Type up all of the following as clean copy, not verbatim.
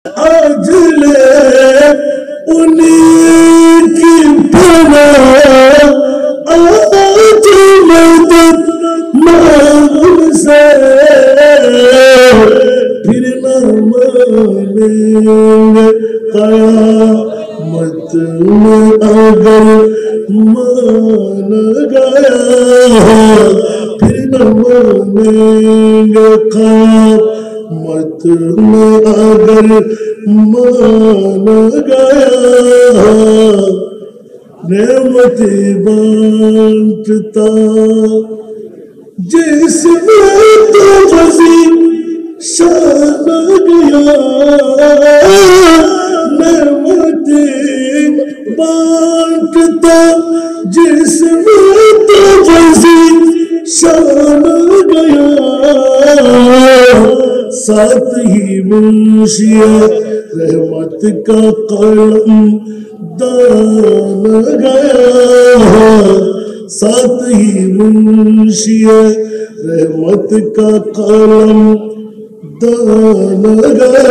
आज ले उन्हीं की बना आज मदद मांग से फिर न मानेंगे कयामत में अगर मान गया फिर न मानेंगे कयामत में अगर मान गया नेमती बांटता जिसमें तो फसी शान गया नेमती बांटता जिसमें तो फसी शान गया साथ ही मुंशिया रहमत का कलम दान गया साथ ही मुंशिया रहमत का कलम दान गया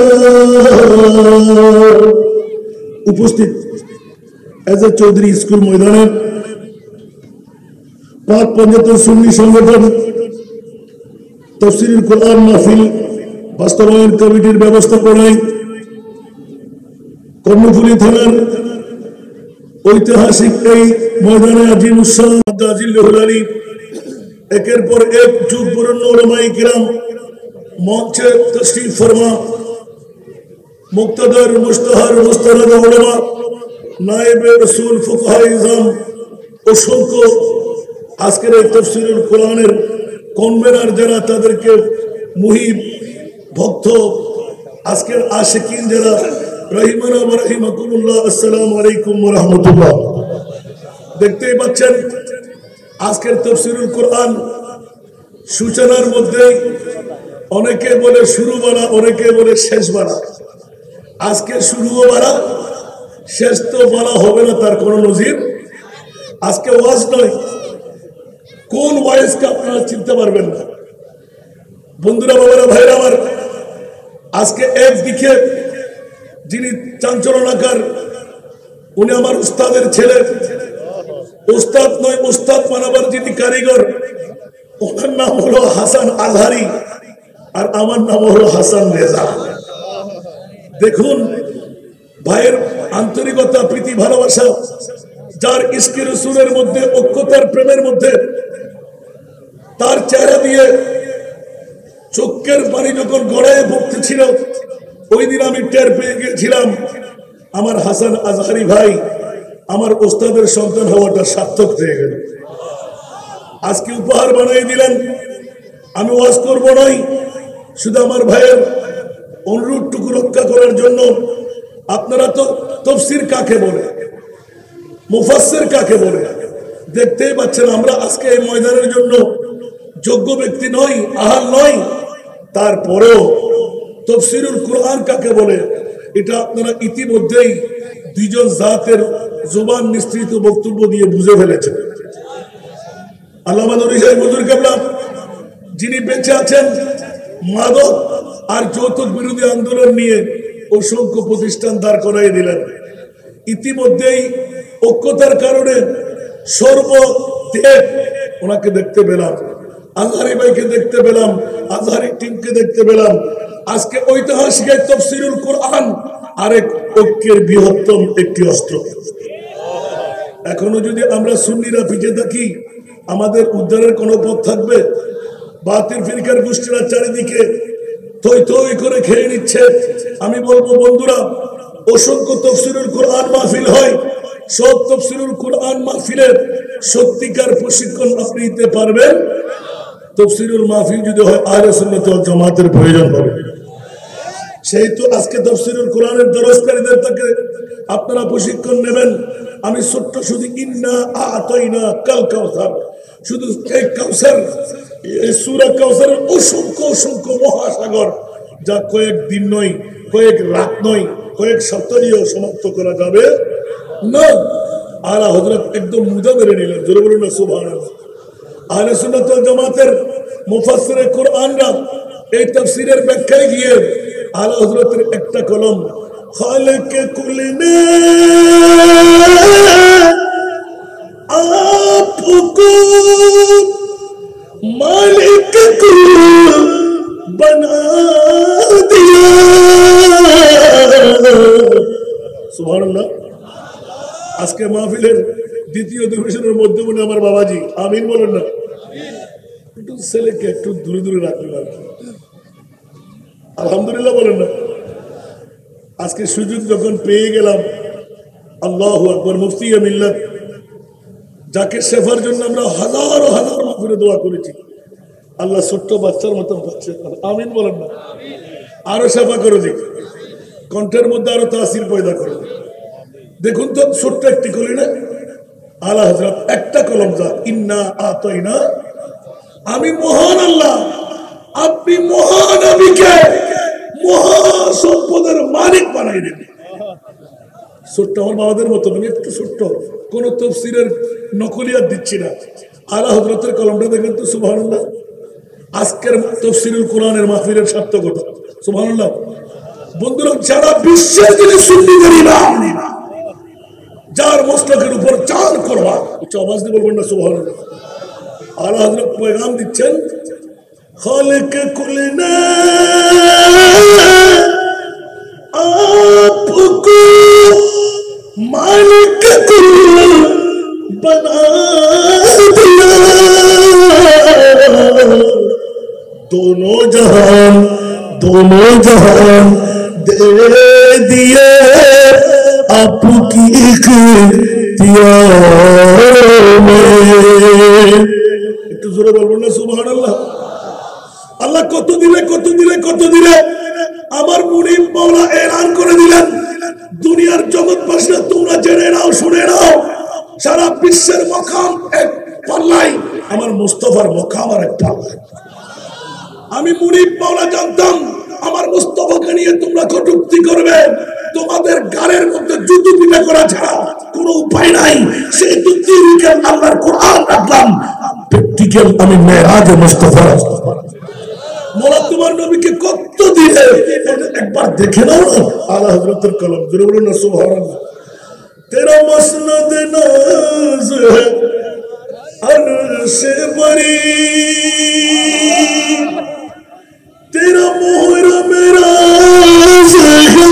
उपस्थित एज ए चौधरी स्कूल मैदान पाक पंजाब सुन्नी संगठन तफसीरुल कुरान महफिल বাস্তবায়ন কমিটির ব্যবস্থাপনায় কর্ণফুলী থানার ঐতিহাসিক এই ময়দানে আজিম উৎসব আজিল্লাহুল একের পর এক যুগ পুরনো উলামায়ে কিরাম মঞ্চে তশরিফ ফরমা মুক্তাদার মুস্তাহার মুস্তানাদ উলামা নায়েবে রাসূল ফুকাহায়ে ইজম অসংখ্য আজকের এই তাফসীরুল কোরআনের কনভেনার যারা তাদেরকে মুহিব ভক্ত আজকের আশিকিন যারা রহিমানা ওয়া রাহিমাকুমুল্লাহ আসসালামু আলাইকুম ওয়া রাহমাতুল্লাহ দেখতেই পাচ্ছেন আজকের তাফসীরুল কোরআন সূচনার মধ্যে অনেকে বলে শুরু বলা অনেকে বলে শেষ বলা আজকে শুরুও বলা শেষ তো বলা হবে না তার কোনো নজির আজকে ওয়াজ নয় কোন ওয়াজকে আপনারা চিনতে পারবেন না বন্ধুরা বাবারা ভাইরা আমার আজকে একদিকে যিনি চাঞ্চল্যকার উনি আমার উস্তাদের ছেলে উস্তাদ নয় উস্তাদ বানাবার যিনি কারিগর ওনার নাম হলো হাসান আজহারি আর আমার নাম হলো হাসান রেজা দেখুন ভাইয়ের আন্তরিকতা প্রীতি ভালোবাসা যার ইশকে রাসূলের মধ্যে ঐক্যতার প্রেমের মধ্যে তার চেহারা দিয়ে চোখের পানি যখন গড়ায় পড়তেছিল ওই দিন আমি টের পেয়ে গিয়েছিলাম আমার হাসান আজহারি ভাই আমার ওস্তাদের সন্তান হওয়াটা সার্থক হয়ে গেল আজকে উপহার বানিয়ে দিলেন আমি ওয়াজ করব নয় শুধু আমার ভাইয়ের অনুরোধটুকু রক্ষা করার জন্য আপনারা তো তাফসীর কাকে বলে মুফাসসির কাকে বলে দেখতেই পাচ্ছেন আমরা আজকে এই ময়দানের জন্য যোগ্য ব্যক্তি নই আহাল নই তারপরেও তাফসীরুল কোরআন কাকে বলে এটা আপনারা ইতিমধ্যেই দুইজন জাতের জবান মিশ্রিত বক্তব্য দিয়ে বুঝে ফেলেছেন আল্লামা নুরী সাহেব হুজুর কেবলা যিনি বেঁচে আছেন মাদক আর যৌতুক বিরোধী আন্দোলন নিয়ে অসংখ্য প্রতিষ্ঠান দাঁড় করাই দিলেন ইতিমধ্যেই ঐক্যতার কারণে সর্বত্যাগ ওনাকে দেখতে পেলাম আজহারি ভাইকে দেখতে পেলাম আজহারি টিমকে দেখতে পেলাম আজকে ঐতিহাসিক তাফসীরুল কোরআন আরেক ঐক্যের বৃহত্তম একটি অস্ত্র এখনো যদি আমরা সুন্নিরা পিছিয়ে থাকি আমাদের উদ্ধারের কোনো পথ থাকবে বাতিল ফিরকার গোষ্ঠীরা চারিদিকে থই থই করে খেয়ে নিচ্ছে আমি বলবো বন্ধুরা অসংখ্য তাফসীরুল কোরআন মাহফিল হয় সব তাফসীরুল কোরআন মাহফিলের সত্যিকার প্রশিক্ষণ আপনি নিতে পারবেন তাফসীরুল মাহফিল যদি হয় আহলে সুন্নাত ওয়াল জামাতের প্রয়োজন হবে সেই তো আজকে তাফসীরুল কোরআনের দরসকারীদের থেকে আপনারা প্রশিক্ষণ নেবেন আমি ছোট্ট শুধু ইন্না আতাইনা কাল কাউসার শুধু এই কাউসার এই সূরা কাউসারের অসংখ্য অসংখ্য মহাসাগর যা কয়েক দিন নয় কয়েক রাত নয় কয়েক সপ্তাহেও সমাপ্ত করা যাবে না আলা হযরত একদম মুদা মেরে নিলেন জোরে বলুন না সুবহানাল্লাহ আহলে সুন্নাত ওয়াল জামাতের মুফাসসিরে কোরআনরা এই তাফসীরের ব্যাখ্যায় গিয়ে আলা হযরতের একটা কলম খালিক কুল ने आपको मालिक कुल बना दिया। সুবহানাল্লাহ। আজকে মাহফিলের দ্বিতীয় অধিবেশনের মধ্যমণি আমার বাবাজি, আমিন বলেন না। একটু ছেলেকে একটু দূরে দূরে রাখবেন, আলহামদুলিল্লাহ বলেন না। আজকে সুযোগ যখন পেয়ে গেলাম, আল্লাহু আকবার, মুফতি মিল্লাত যাকে শেফার জন্য আমরা হাজারো হাজার মাহফিলে দোয়া করেছি, আল্লাহ ছোট্ট বাচ্চার মতন পাচ্ছে, আমিন বলেন না। আরো শেফা করে দিক, কণ্ঠের মধ্যে আরো তাসির পয়দা করে। দেখুন তো ছোট্ট একটি কলি না, আলা হযরত একটা কলম যা ইন্না আতাইনা। আমি মহান আল্লাহ, আপনি মহান নবীকে মহা সম্পদের মালিক বানাই দেবেন। ছোট্ট আমার বাবাদের মতো আমি একটু ছোট্ট, কোন তাফসীরের নকলিয়াত দিচ্ছি না। আলা হযরতের কলমটা দেখেন তো, সুবহানাল্লাহ। আজকের তাফসীরুল কোরআনের মাহফিলের সার্থকতা, সুবহানাল্লাহ। বন্ধুরা, যারা বিশ্বের যিনি সুন্নিদের ইমাম, যার মস্তকের উপর চাঁদ করবা, উচ্চ আওয়াজ দিয়ে বলবেন না সুবহানাল্লাহ। আলা হযরত পয়গাম দিচ্ছেন, খালিক কুল ने आपको मालिक कुल बना दिया। दोनों जहान दे दिए आपकी इख्तियार में। একটু জোরে বলবেন না সুবহানাল্লাহ। আল্লাহ কত দিলে কত দিলে কত দিলে আমার মুনিব মাওলা এলান করে দিলেন, দুনিয়ার জগৎবাসীরা তোমরা জেনে নাও, শুনে নাও, সারা বিশ্বের মকাম এক পাল্লায়, আমার মুস্তাফার মকাম আর এক পাল্লায়। আমি মুনিব মাওলা জানতাম আমার মুস্তাফাকে নিয়ে তোমরা কটূক্তি করবে, তোমাদের গালের মধ্যে জুতো পিটা করা ছাড়া কোনো উপায় নাই। সেই যুক্তিকে আল্লাহর কোরআন রাখলাম, প্র্যাকটিক্যাল আমি মেরাজে মুস্তাফা। মোলা তোমার নবীকে কত দিলে একবার দেখে নাও না। আলা হযরতের কলম, জোরে বলুন না সুবহানাল্লাহ। তেরা মসনদ নাজ है अर्श बरी, तेरा मोहरम राज है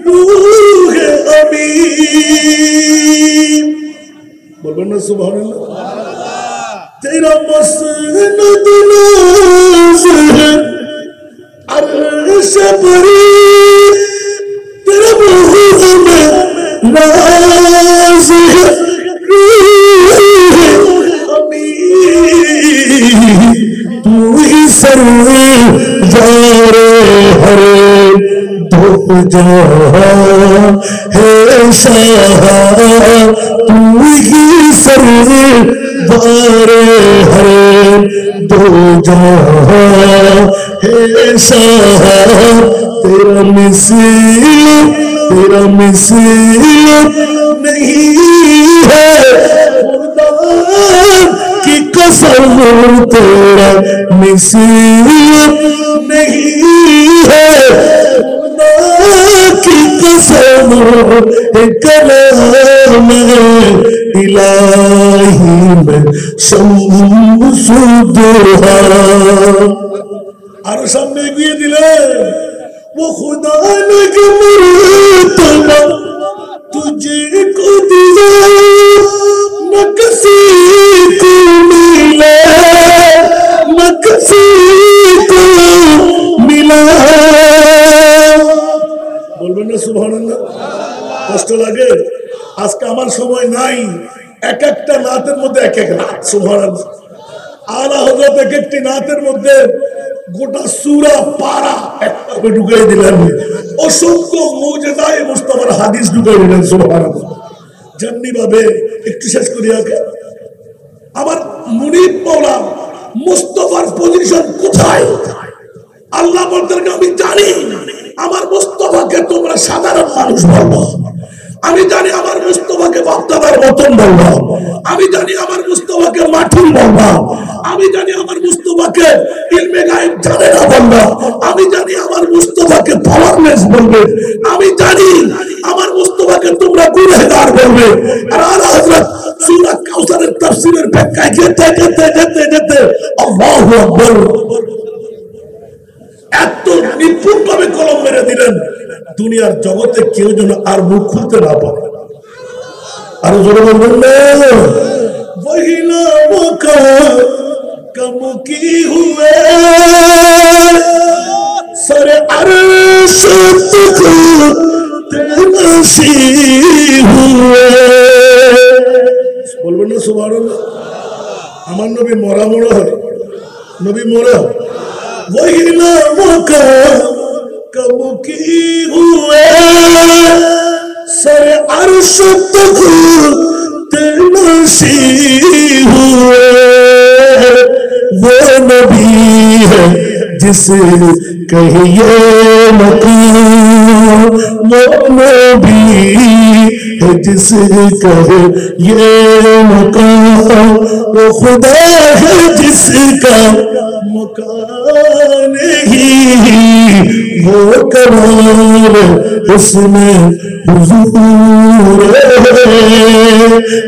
रूह अमीन। बोलबो ना सुभान अल्लाह। तेरा मसनद नाज है अर्श बरी, तेरा मोहरम राज है तू ही सरदार हरे धूप जहां है शाह, तू ही सरदार हरे दो जहां है शाह। तेरा मिसाल नहीं है खुदा की कसम, तेरा मिसाल नहीं है खुदा की कसम, कलाम इलाही में शम्सुद्दोहा। आरो सामने एगिए दिलेन, वो खुदा ने जो मर्तबा तुझे को दिया न किसी को मिला, न किसी को मिला। बोलবেন না সুবহানাল্লাহ। কষ্ট লাগে। আজকে আমার সময় নাই, এক একটা নাতের মধ্যে এক এক রাত, সুবহানাল্লাহ। আলা হযরত এক একটি নাতের মধ্যে গোটা সূরা পারা একভাবে ঢুকাই দিলেন, অসংখ্য মুজিজায়ে মুস্তাফার হাদিস ঢুকাই দিলেন, সুবহানাল্লাহ। যেমনি ভাবে একটু শেষ করি আগে, আমার মুনিব মাওলা মুস্তাফার পজিশন কোথায় আল্লাহ বলতেন, আমি জানি আমার মুস্তাফাকে তোমরা সাধারণ মানুষ বলবো, আমি জানি আমার মুস্তাফাকে বাগদাদার মতন বলবা, আমি জানি আমার মুস্তাফাকে মাটির বলবা, আমি জানি আমার মুস্তাফাকে ইলমে গায়েব জানে না বলবা, আমি জানি আমার মুস্তাফাকে পাওয়ারলেস বলবে, আমি জানি আমার মুস্তাফাকে তোমরা গুনাহগার বলবে। আর আলা হযরত সূরা কাউসারের তাফসীরের ব্যাখ্যায় যেতে যেতে যেতে যেতে আল্লাহু আকবার এত নিপুণভাবে কলম মেরে দিলেন, দুনিয়ার জগতে কেউ যেন আর মুখ খুলতে না পারে। আরো জোরে বলবেন না, वहीना मौका कम की हुए सर अर्श तक तनसी हुए। বলবেন না সুবহানাল্লাহ। আমার নবী মরা মরা হয়, নবী মরা वहीना मौका कम की हुए सर अर्श तक तनसी हुए। वो नबी है जिस कहिए मकाम, वो नबी है जिस कहे ये मकाम, वो खुदा है जिसका मकान ही वो कमाल उसमें हुजूर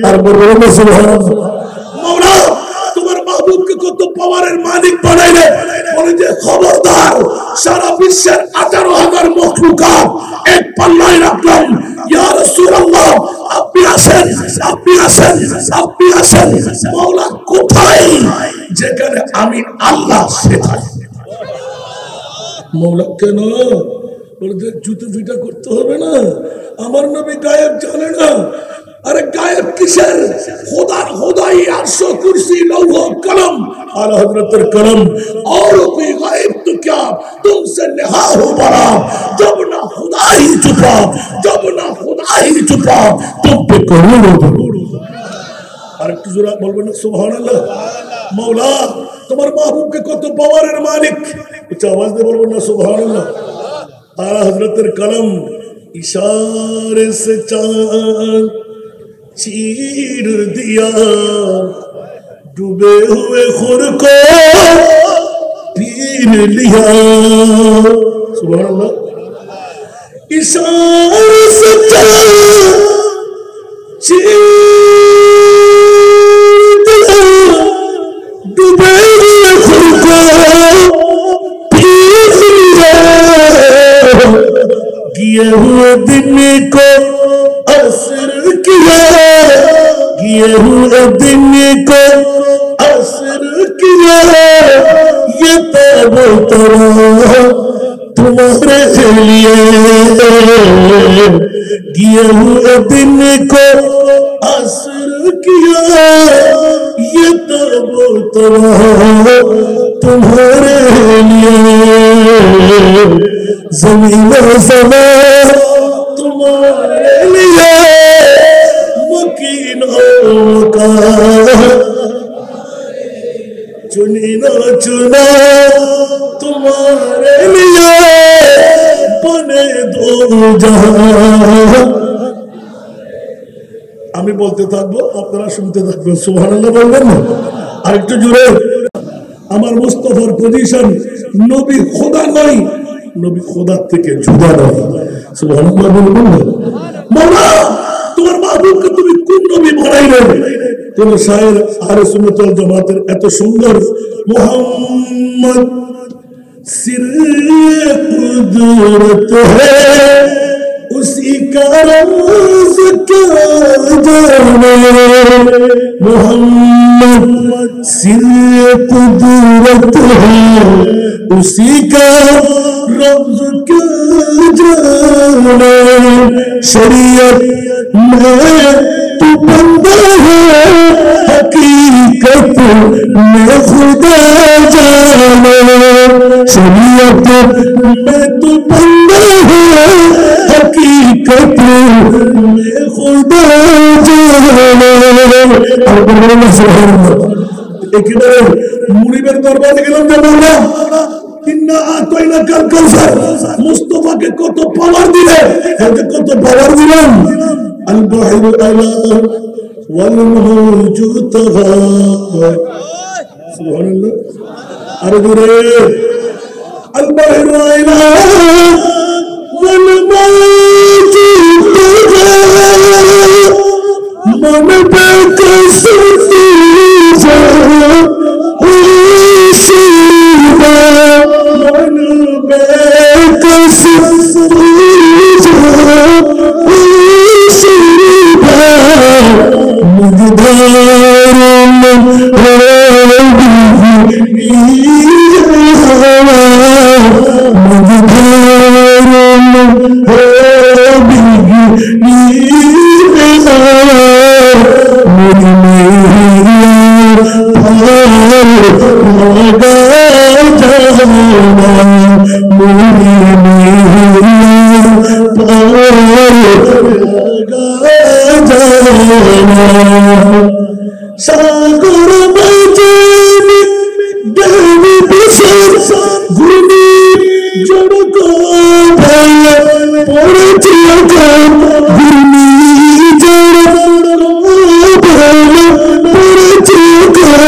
আর বলবেন না সুবহানাল্লাহ। মওলা তোমার মাহবুবকে কত পাওয়ারের মালিক বানাইলে, বলে যে খবরদার সারা বিশ্বের 18,000 মখলুকাত এক পাল্লায় রাখলাম, ইয়া রাসূলুল্লাহ আপনি আসেন, আপনি আসেন, আপনি আসেন। মওলা কোথায়? যেখানে আমি আল্লাহ সেখানে। মওলা কেন বলে জুতো ফিটা করতে হবে না, আমার নবী গায়েব জানে না। अरे गायब किसर खुदा खुदाई अर्श कुर्सी लौह कलम आला हजरत कलम और कोई गायब तो क्या तुमसे नेहा हो बड़ा। जब ना खुदा ही छुपा, जब ना खुदा ही छुपा तुम पे करोड़ों আর একটু জোরে বলবেন না সুবহানাল্লাহ। মওলা তোমার মাহবুবকে কত পাওয়ারের মালিক, একটু আওয়াজ দিয়ে বলবেন না সুবহানাল্লাহ। আলা হযরতের কলম इशारे से चांद चीर दिया, डूबे हुए खुर को पीर लिया। सुभान अल्लाह। इशारे से चांद चीर दिया, डूबे हुए खुर को पीर लिया। किए हुए दिन को असर किया, किए हुए दिन को असर किया। ये तब तरा तुम्हारे लिए, किए हुए दिन को असर किया। ये तब तरा तुम्हारे लिए, ज़मीन ज़मीन तुम्हारे लिए, मकीन का चुनी ना चुना तुम्हारे लिए, बने दो जहां। আমি বলতে থাকবো, আপনারা শুনতে থাকবেন। সুবহানাল্লাহ বলবেন না আরেকটু জোরে। আমার মুস্তাফার পজিশন নবী খোদা নয়, নবী খোদার থেকে জুদা নয়। সুবহানাল্লাহ বলবেন না। মওলা তোমার মাহবুবকে তুমি কোন নবী বানাইলে? কোন শায়ের আহলে সুন্নাত ওয়াল জামাতের এত সুন্দর মুহাম্মদ सिर कुदरत है उसी का राज क्या जाने। मोहम्मद सिर कुदरत है उसी का राज क्या जाने। शरीयत में तू बंदा है, हकीकत में खुदा जाने। शरीयत में तू बंदा है, हकीकत में खुदा जाने। একেবারে মুনিবের দরবারে গেলাম যে বললাম ইন্না আতাইনাকাল কাউসার। মুস্তাফাকে কত পাওয়ার দিলেন, কত পাওয়ার দিলেন। البحر أعلى والموج طغى سبحان الله أرجو البحر أعلى والموج طغى من بك سفيزا ويسيبا من بك سفيزا ويسيبا مقدار من ربه مقدار من ربه सागर बजाने देवी बिसर गुनी जड़ को भले पड़ती अगर गुनी जड़ को भले पड़ती अगर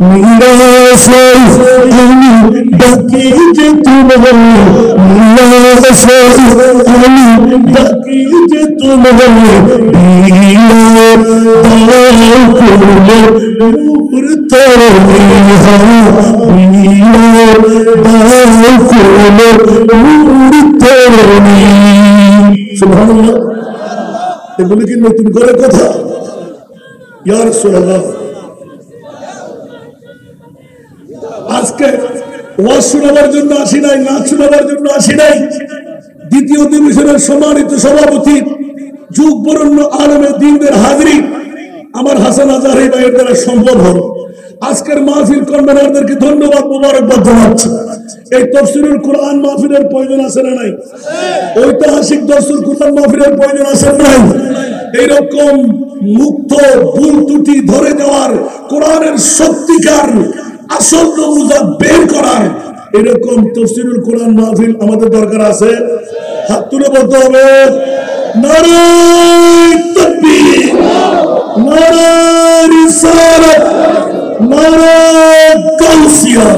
मेरा सोई हमी बाकी जे तुम्हारे मेरा सोई हमी बाकी जे तुम्हारे এগুলো কি নতুন করে কথা ইয়া রাসূলুল্লাহ আজকে ওয়াজ শোনাবার জন্য আসি নাই নাচ শোনাবার জন্য আসি নাই দ্বিতীয় অধিবেশনের সম্মানিত সভাপতি যুগ বরণ্য আলেমে দ্বীনের হাজিরি আমার হাসান আজহারি ভাইয়ের দ্বারা সম্ভব হলো আজকের মাহফিল কনভেনারদেরকে ধন্যবাদ মোবারকবাদ জানাচ্ছি এই তাফসীরুল কুরআন মাহফিলের প্রয়োজন আছে না নাই ঐতিহাসিক তাফসীরুল কুরআন মাহফিলের প্রয়োজন আছে না নাই এরকম মুক্ত ভুল ত্রুটি ধরে দেওয়ার কোরআনের সত্যিকার আসল নমুনা বের করার এরকম তাফসীরুল কুরআন মাহফিল আমাদের দরকার আছে হাত তুলে বলতে হবে নারে তাকবীর নারে রিসালাত নারে গাউসিয়া